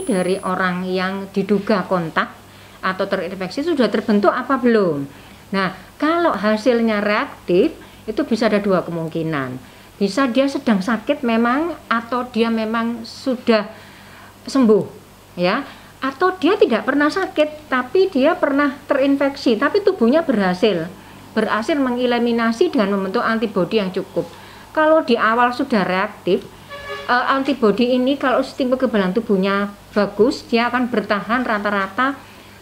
dari orang yang diduga kontak atau terinfeksi sudah terbentuk apa belum. Nah, kalau hasilnya reaktif, itu bisa ada dua kemungkinan. Bisa dia sedang sakit memang, atau dia memang sudah sembuh, ya. Atau dia tidak pernah sakit, tapi dia pernah terinfeksi, tapi tubuhnya berhasil mengeliminasi dengan membentuk antibodi yang cukup. Kalau di awal sudah reaktif, antibodi ini kalau sistem kekebalan tubuhnya bagus, dia akan bertahan rata-rata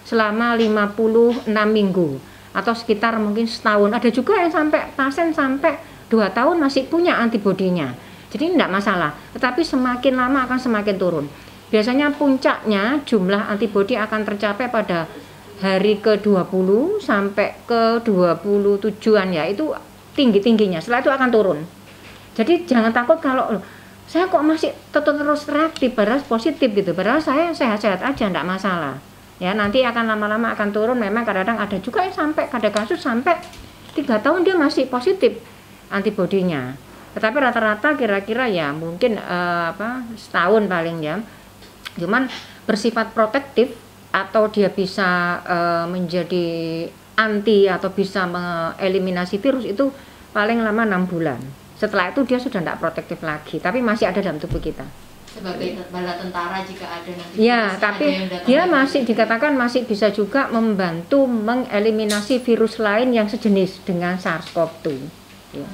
selama 56 minggu atau sekitar mungkin setahun. Ada juga yang pasien sampai 2 tahun masih punya antibodinya. Jadi tidak masalah, tetapi semakin lama akan semakin turun. Biasanya puncaknya jumlah antibodi akan tercapai pada hari ke-20 sampai ke-27-an, ya, itu tinggi-tingginya. Setelah itu akan turun. Jadi jangan takut kalau saya kok masih terus reaktif padahal positif gitu. Padahal saya sehat-sehat aja, tidak masalah. Ya, nanti akan lama-lama akan turun. Memang kadang-kadang ada juga yang ada kasus sampai 3 tahun dia masih positif antibodinya. Tetapi rata-rata kira-kira ya mungkin setahun paling, ya. Cuman bersifat protektif atau dia bisa menjadi anti atau bisa mengeliminasi virus itu paling lama 6 bulan. Setelah itu dia sudah tidak protektif lagi, tapi masih ada dalam tubuh kita. Sebagai bala tentara jika ada nanti. Ya, tapi dia masih dikatakan masih bisa juga membantu mengeliminasi virus lain yang sejenis dengan SARS-CoV-2. Ya.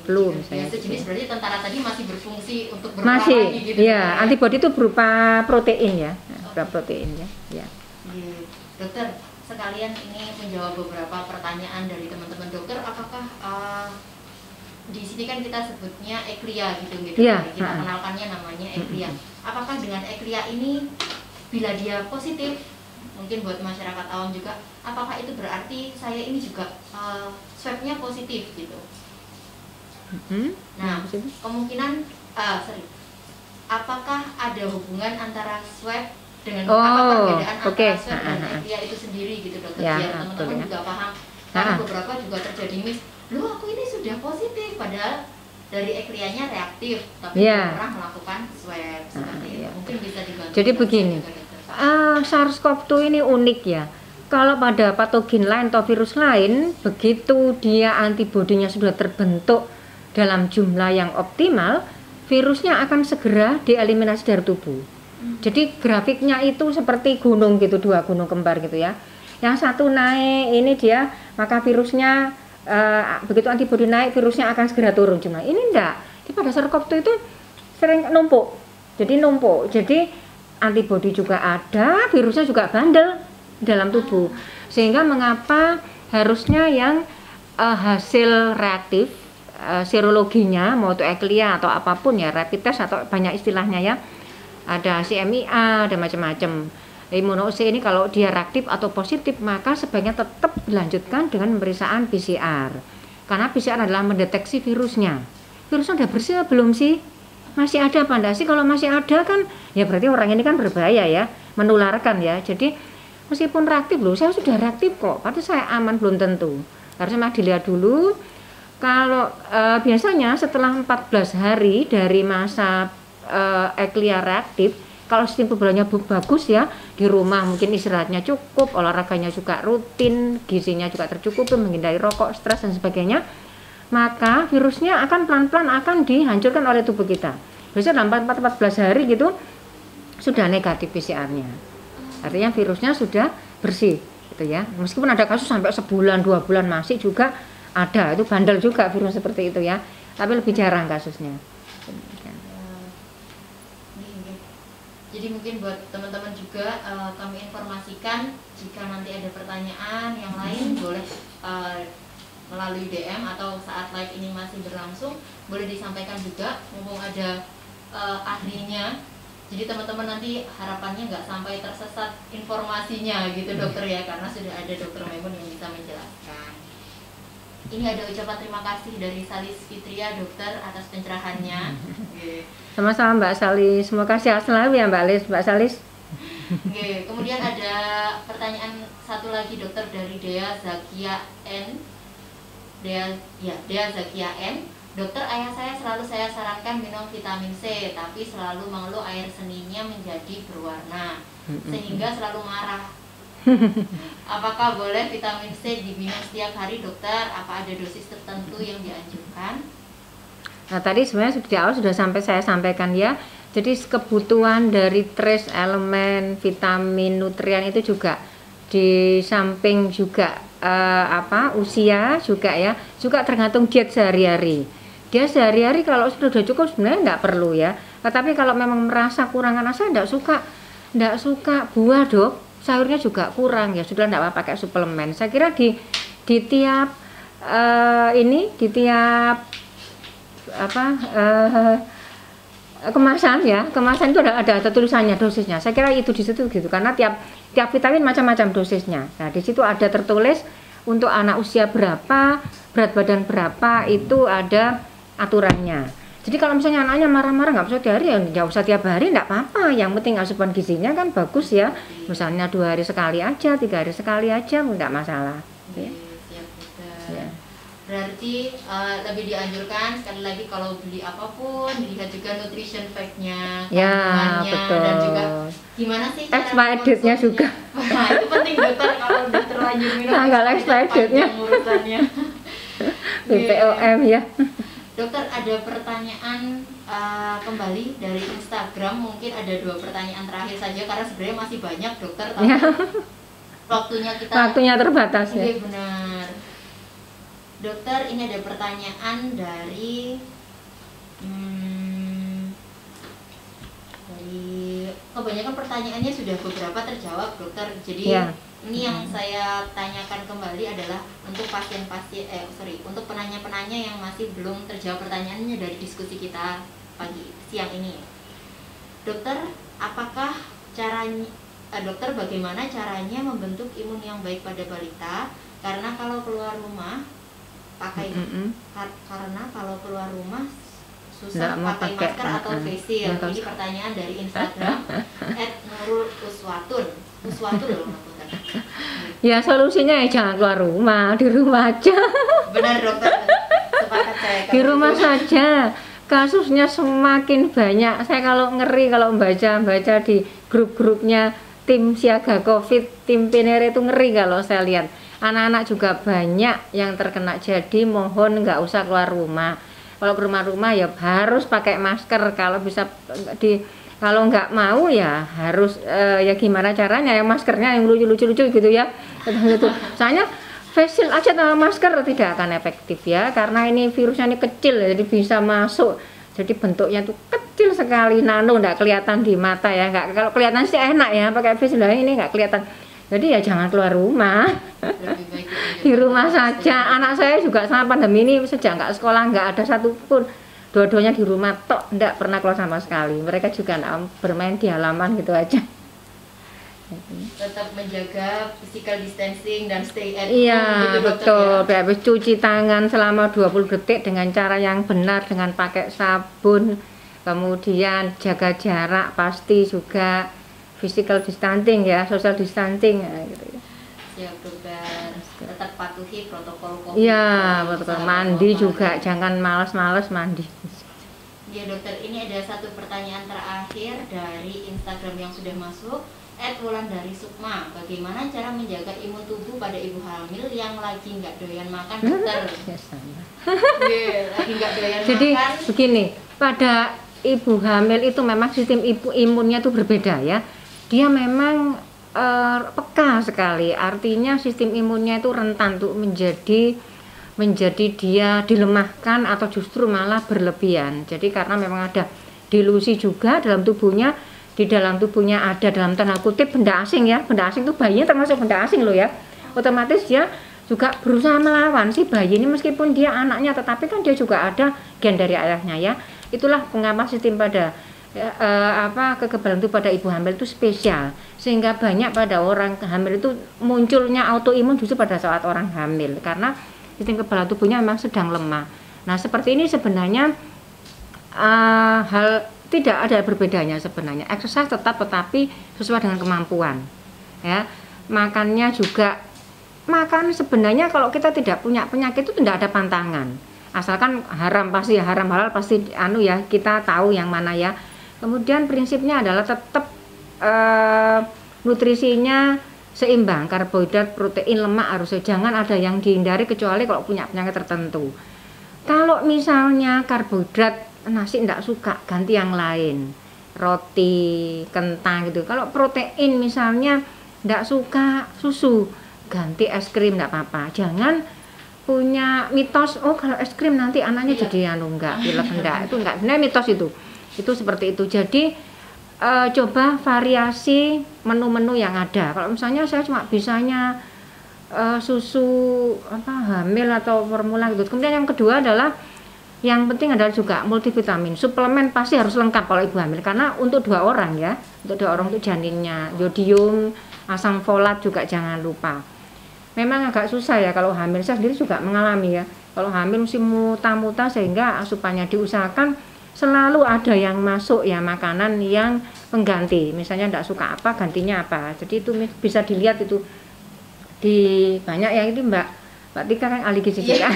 Flu misalnya. Ya, sejenis berarti tentara tadi masih berfungsi untuk berperang masih, lagi gitu. Ya, antibodi itu berupa protein, ya. Berupa protein, ya. Ya. Dokter, sekalian ini menjawab beberapa pertanyaan dari teman-teman dokter. Apakah di sini kan kita sebutnya ekria gitu, ya, kita kenalkannya namanya ekria. Apakah dengan ekria ini bila dia positif, mungkin buat masyarakat awam juga, apakah itu berarti saya ini juga swabnya positif gitu? Nah, kemungkinan apakah ada hubungan antara swab dengan apa perbedaan antara swab dan ekria itu sendiri gitu, dokter, ya, biar teman-teman juga paham. Karena beberapa juga terjadi loh aku ini sudah positif padahal dari ekrianya reaktif tapi belum pernah melakukan swab seperti itu. Mungkin bisa dibantu. Jadi begini, SARS-CoV-2 ini unik, ya. Kalau pada patogen lain atau virus lain, begitu dia antibodinya sudah terbentuk dalam jumlah yang optimal, virusnya akan segera dieliminasi dari tubuh. Jadi grafiknya itu seperti gunung gitu, 2 gunung kembar gitu, ya. Yang satu naik ini dia, maka virusnya begitu antibodi naik, virusnya akan segera turun. Cuma ini enggak. Jadi pada SARS-CoV-2 itu sering numpuk. Jadi antibodi juga ada, virusnya juga bandel dalam tubuh. Sehingga mengapa harusnya yang hasil reaktif serologinya, mau itu eklia atau apapun, ya, rapid test atau banyak istilahnya, ya. Ada CMIA, ada macam-macam. Immunoassay ini kalau dia reaktif atau positif, maka sebaiknya tetap dilanjutkan dengan pemeriksaan PCR. Karena PCR adalah mendeteksi virusnya. Virusnya udah bersih belum sih? Masih ada apa enggak sih? Kalau masih ada kan, ya berarti orang ini kan berbahaya, ya, menularkan, ya. Jadi meskipun reaktif loh, saya sudah reaktif kok, padahal saya aman, belum tentu. Harusnya dilihat dulu. Kalau biasanya setelah 14 hari dari masa eklia reaktif, kalau sistem kekebalannya bagus, ya, di rumah mungkin istirahatnya cukup, olahraganya juga rutin, gizinya juga tercukupi, menghindari rokok, stres dan sebagainya, maka virusnya akan pelan-pelan akan dihancurkan oleh tubuh kita. Biasanya dalam 14 hari gitu sudah negatif PCR-nya. Artinya virusnya sudah bersih gitu, ya. Meskipun ada kasus sampai sebulan, 2 bulan masih juga ada, itu bandel juga virus seperti itu, ya. Tapi lebih jarang kasusnya. Jadi mungkin buat teman-teman juga kami informasikan jika nanti ada pertanyaan yang lain boleh melalui DM atau saat live ini masih berlangsung boleh disampaikan juga, mumpung ada ahlinya. Jadi teman-teman nanti harapannya nggak sampai tersesat informasinya gitu, dokter, ya, karena sudah ada dokter Maimun yang bisa menjelaskan. Ini ada ucapan terima kasih dari Salis Fitria, dokter, atas pencerahannya. Sama-sama Mbak Salis, terima kasih selalu, ya, Mbak Salis. Kemudian ada pertanyaan satu lagi, dokter, dari Dea Zakia N. Dea Zakia N. Dokter, ayah saya selalu saya sarankan minum vitamin C, tapi selalu mengeluh air seninya menjadi berwarna, sehingga selalu marah. Apakah boleh vitamin C diminum setiap hari, dokter? Apa ada dosis tertentu yang dianjurkan? Nah, tadi sebenarnya di awal sudah saya sampaikan ya. Jadi kebutuhan dari trace elemen, vitamin, nutrien itu juga di samping juga usia juga ya, juga tergantung diet sehari-hari. Dia sehari-hari kalau sudah cukup sebenarnya nggak perlu ya. Tetapi kalau memang merasa kurang, karena saya nggak suka buah dok, sayurnya juga kurang ya, sudah nggak apa pakai suplemen. Saya kira di tiap di tiap kemasan ya, kemasan itu ada tulisannya dosisnya. Saya kira itu di situ gitu, karena tiap vitamin macam-macam dosisnya. Nah di situ ada tertulis untuk anak usia berapa, berat badan berapa, itu ada aturannya. Jadi kalau misalnya anaknya marah-marah nggak bisa tiap hari, ya nggak usah tiap hari, nggak apa-apa. Yang penting asupan gizinya kan bagus ya. Misalnya 2 hari sekali aja, 3 hari sekali aja, nggak masalah. Ya. Ya. Berarti lebih dianjurkan sekali lagi kalau beli apapun dilihat juga nutrition fact-nya, kandungannya, betul. Dan juga gimana sih cara expired date-nya juga. Nah, itu penting dokter, kalau udah terlanjur minum tanggal expired date-nya. Urusannya. BPOM ya. Dokter, ada pertanyaan kembali dari Instagram, mungkin ada 2 pertanyaan terakhir saja karena sebenarnya masih banyak dokter, tapi waktunya terbatas ya. Iya benar. Dokter, ini ada pertanyaan dari kebanyakan pertanyaannya sudah beberapa terjawab dokter. Jadi ini yang saya tanyakan kembali adalah untuk untuk penanya-penanya yang masih belum terjawab pertanyaannya dari diskusi kita siang ini. Dokter, apakah caranya dokter, bagaimana caranya membentuk imun yang baik pada balita? Karena kalau keluar rumah susah pakai masker atau face shield. Ini pertanyaan dari Instagram @nurul_uswatun. Ya solusinya ya jangan keluar rumah, di rumah aja. Benar dokter, sepakat saya. Di rumah saja. Kasusnya semakin banyak. Saya kalau ngeri kalau baca di grup-grupnya tim siaga COVID, tim PNR itu ngeri kalau saya lihat. Anak-anak juga banyak yang terkena, jadi mohon nggak usah keluar rumah. Kalau ke rumah-rumah ya harus pakai masker. Kalau bisa kalau nggak mau ya harus ya gimana caranya ya, maskernya yang lucu-lucu gitu ya. Gitu. Soalnya face shield aja tanpa masker tidak akan efektif ya, karena ini virusnya ini kecil jadi bisa masuk. Jadi bentuknya tuh kecil sekali, nano, nggak kelihatan di mata ya. Nggak, kalau kelihatan sih enak ya pakai face shield, ini nggak kelihatan. Jadi ya jangan keluar rumah. Di rumah saja. Anak saya juga sama pandemi ini sejak nggak sekolah nggak ada satupun, dua-duanya di rumah tok, nggak pernah keluar sama sekali. Mereka juga bermain di halaman gitu aja. Tetap menjaga physical distancing dan stay at home. Iya gitu, betul. Ya? Habis cuci tangan selama 20 detik dengan cara yang benar, dengan pakai sabun. Kemudian jaga jarak pasti juga, physical distancing ya, social distancing ya, gitu ya. Siap dokter. Tetap patuhi protokol COVID. Iya, protokol mandi juga, jangan malas-malas mandi. Ya dokter, ini ada satu pertanyaan terakhir dari Instagram yang sudah masuk. @wulandari Sukma, bagaimana cara menjaga imun tubuh pada ibu hamil yang lagi nggak doyan makan dokter? Lagi nggak doyan Jadi makan. begini, pada ibu hamil itu memang sistem imunnya itu berbeda ya. Dia memang peka sekali, artinya sistem imunnya itu rentan tuh menjadi dia dilemahkan atau justru malah berlebihan. Jadi karena memang ada dilusi juga dalam tubuhnya. Di dalam tubuhnya ada dalam tanda kutip benda asing ya, benda asing itu bayinya termasuk benda asing loh ya. Otomatis dia juga berusaha melawan si bayi ini meskipun dia anaknya, tetapi kan dia juga ada gen dari ayahnya ya. Itulah mengapa sistem pada kekebalan itu pada ibu hamil itu spesial, sehingga banyak pada orang hamil itu munculnya autoimun justru pada saat orang hamil karena sistem kekebalan tubuhnya memang sedang lemah. Nah seperti ini sebenarnya tidak ada berbedanya sebenarnya. Exercise tetapi sesuai dengan kemampuan. Ya, makannya juga makan sebenarnya kalau kita tidak punya penyakit itu tidak ada pantangan. Asalkan haram pasti ya, haram halal pasti anu ya, kita tahu yang mana ya. Kemudian prinsipnya adalah tetap nutrisinya seimbang, karbohidrat, protein, lemak harusnya jangan ada yang dihindari kecuali kalau punya penyakit tertentu. Kalau misalnya karbohidrat nasi enggak suka, ganti yang lain, roti, kentang gitu. Kalau protein misalnya enggak suka susu, ganti es krim enggak apa-apa. Jangan punya mitos oh kalau es krim nanti anaknya jadi anu enggak, pilek enggak, itu enggak benar mitos itu seperti itu. Jadi coba variasi menu-menu yang ada. Kalau misalnya saya cuma bisanya susu hamil atau formula gitu. Kemudian yang kedua adalah yang penting adalah juga multivitamin, suplemen pasti harus lengkap kalau ibu hamil, karena untuk 2 orang ya, untuk 2 orang itu janinnya, yodium, asam folat juga jangan lupa. Memang agak susah ya kalau hamil, saya sendiri juga mengalami ya, kalau hamil mesti muta-muta sehingga asupannya diusahakan selalu ada yang masuk ya, makanan yang pengganti, misalnya tidak suka apa gantinya apa, jadi itu bisa dilihat itu di banyak yang ini Mbak Tika kan ahli gizi juga.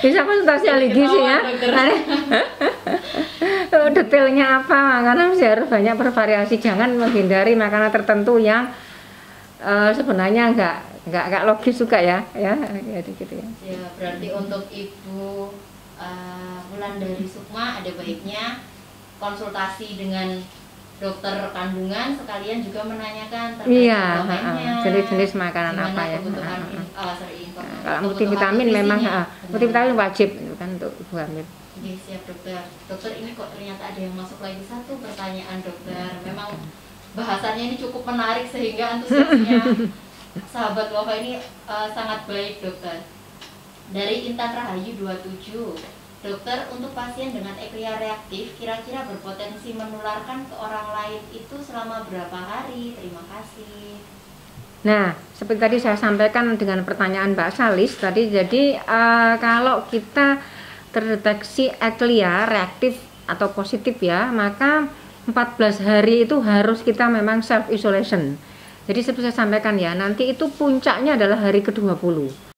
Bisa konsultasi ahli gizi ya. Detailnya apa, makanan harus banyak bervariasi, jangan menghindari makanan tertentu yang sebenarnya enggak logis juga ya gitu ya. Ya, berarti untuk Ibu Wulandari Sukma ada baiknya konsultasi dengan dokter kandungan sekalian juga menanyakan terkait jenis-jenis makanan apa ya. Kalau multivitamin memang multivitamin wajib kan untuk ibu hamil. Oke, siap dokter. Dokter, ini kok ternyata ada yang masuk lagi satu pertanyaan dokter. Memang bahasannya ini cukup menarik sehingga antusiasnya sahabat Wafa ini sangat baik dokter. Dari Intan Rahayu 27, dokter, untuk pasien dengan eklia reaktif kira-kira berpotensi menularkan ke orang lain itu selama berapa hari? Terima kasih. Nah, seperti tadi saya sampaikan dengan pertanyaan Mbak Salis tadi, jadi kalau kita terdeteksi eklia reaktif atau positif ya, maka 14 hari itu harus kita memang self isolation. Jadi seperti saya sampaikan ya, nanti itu puncaknya adalah hari ke-20.